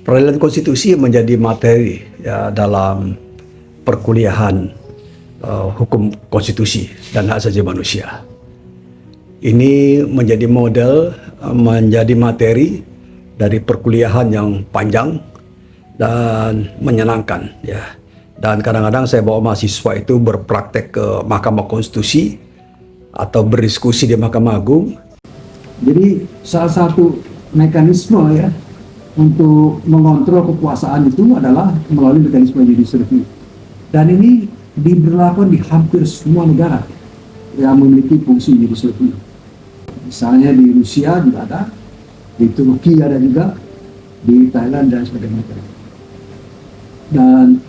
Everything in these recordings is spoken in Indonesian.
Peradilan konstitusi menjadi materi ya, dalam perkuliahan hukum konstitusi dan hak asasi manusia. Ini menjadi model, menjadi materi dari perkuliahan yang panjang dan menyenangkan ya. Dan kadang-kadang saya bawa mahasiswa itu berpraktek ke Mahkamah Konstitusi atau berdiskusi di Mahkamah Agung. Jadi salah satu mekanisme ya untuk mengontrol kekuasaan itu adalah melalui mekanisme judicial review. Dan ini diberlakukan di hampir semua negara yang memiliki fungsi judicial review. Misalnya di Rusia juga ada, di Turki ada juga, di Thailand dan sebagainya. Dan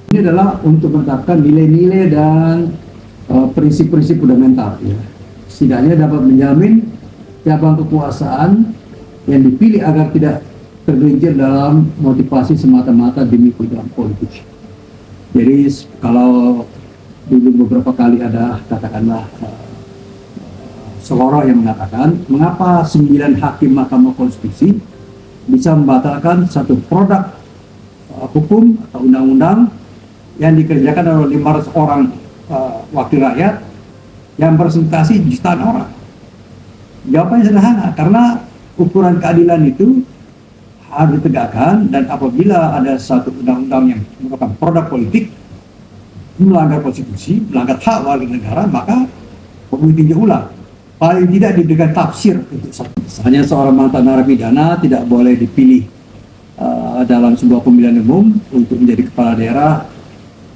ini adalah untuk menetapkan nilai-nilai dan prinsip-prinsip fundamental. Ya. Setidaknya dapat menjamin cabang kekuasaan yang dipilih agar tidak tergelincir dalam motivasi semata-mata demi kepentingan politik. Jadi kalau dulu beberapa kali ada katakanlah seorang yang mengatakan mengapa 9 hakim Mahkamah Konstitusi bisa membatalkan satu produk hukum atau undang-undang yang dikerjakan oleh 500 orang wakil rakyat yang presentasi jutaan orang. Jawabannya sederhana, karena ukuran keadilan itu harus ditegakkan, dan apabila ada satu undang-undang yang merupakan produk politik, melanggar konstitusi, melanggar hak warga negara, maka perlu ditinjau ulang. Paling tidak diberikan tafsir untuk satu. Misalnya seorang mantan narapidana tidak boleh dipilih dalam sebuah pemilihan umum untuk menjadi kepala daerah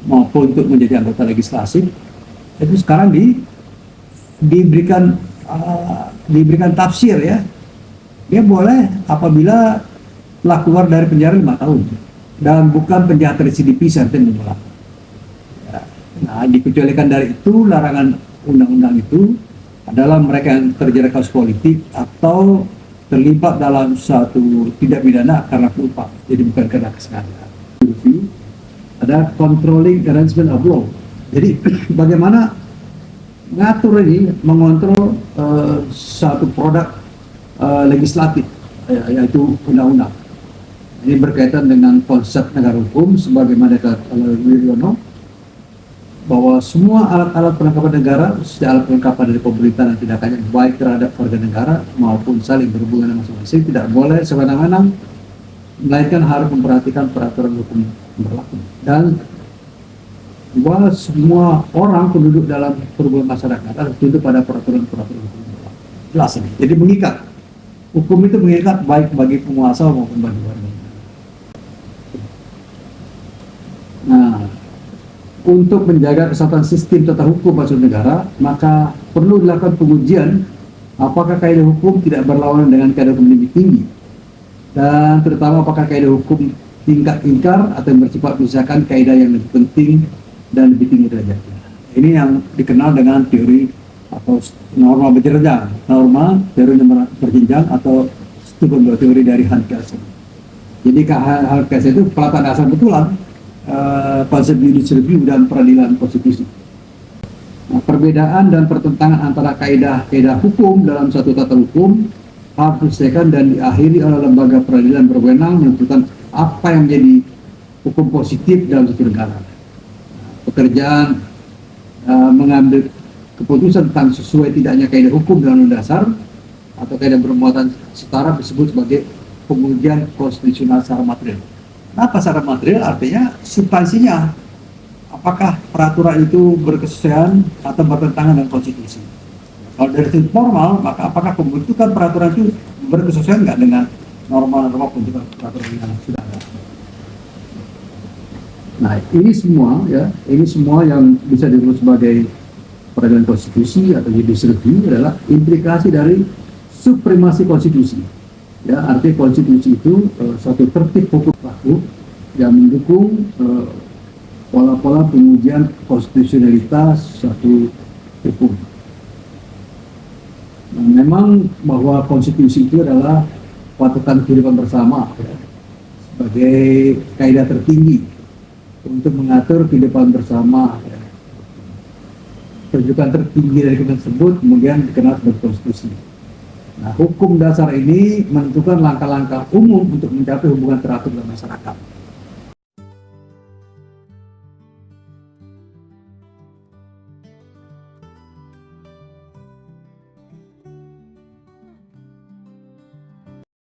maupun untuk menjadi anggota legislatif. Itu sekarang diberikan tafsir ya. Dia boleh apabila telah keluar dari penjara 5 tahun dan bukan penjahat residivis serta mengulang. Ya. Nah, dikecualikan dari itu, larangan undang-undang itu adalah mereka yang terjerat kasus politik atau terlibat dalam suatu tindak pidana karena pelupa, jadi bukan karena kesengajaan. Ada controlling arrangement of law. Jadi bagaimana mengatur ini, mengontrol satu produk legislatif, yaitu undang-undang. Ini berkaitan dengan konsep negara hukum sebagaimana kata Wiryono, bahwa semua alat-alat perlengkapan negara, khususnya alat perlengkapan dari pemerintah dan tindakannya baik terhadap warga negara maupun saling berhubungan dengan masing-masing tidak boleh sewenang-wenang, melainkan harus memperhatikan peraturan hukum yang berlaku. Dan bahwa semua orang penduduk dalam perhubungan masyarakat harus tunduk pada peraturan-peraturan hukum yang berlaku. Jelas ini. Jadi mengikat. Hukum itu mengikat baik bagi penguasa maupun bagi warga. Nah, untuk menjaga kesatuan sistem tata hukum suatu negara, maka perlu dilakukan pengujian apakah kaidah hukum tidak berlawanan dengan kaidah hukum lebih tinggi, dan terutama apakah kaidah hukum tingkat ingkar atau yang bersifat misalkan kaidah yang lebih penting dan lebih tinggi derajatnya. Ini yang dikenal dengan teori atau norma berjenjang, norma teori berjenjang atau teori dari Hans Kelsen. Jadi Hans Kelsen itu pelatihan dasar betulan konsep judicial review dan peradilan konstitusi. Nah, perbedaan dan pertentangan antara kaidah hukum dalam satu tata hukum harus diselesaikan dan diakhiri oleh lembaga peradilan berwenang menentukan apa yang menjadi hukum positif dalam satu negara. Pekerjaan mengambil keputusan tentang sesuai tidaknya kaidah hukum dalam dasar atau kaidah bermuatan setara disebut sebagai pengujian konstitusional secara material. Apa secara material? Artinya substansinya, apakah peraturan itu berkesesuaian atau bertentangan dengan konstitusi. Kalau dari sisi formal, maka apakah pembentukan peraturan itu berkesesuaian nggak dengan norma-norma pembentukan peraturan yang sudah ada. Nah, ini semua yang bisa disebut sebagai peradilan konstitusi atau judicial review adalah implikasi dari supremasi konstitusi. Ya, arti konstitusi itu suatu tertib hukum baku yang mendukung pola-pola pengujian konstitusionalitas suatu hukum. Nah, memang bahwa konstitusi itu adalah patokan kehidupan bersama ya, sebagai kaidah tertinggi untuk mengatur kehidupan bersama. Ya. Rujukan tertinggi dari kehidupan tersebut kemudian dikenal sebagai konstitusi. Nah, hukum dasar ini menentukan langkah-langkah umum untuk mencapai hubungan teratur dengan masyarakat.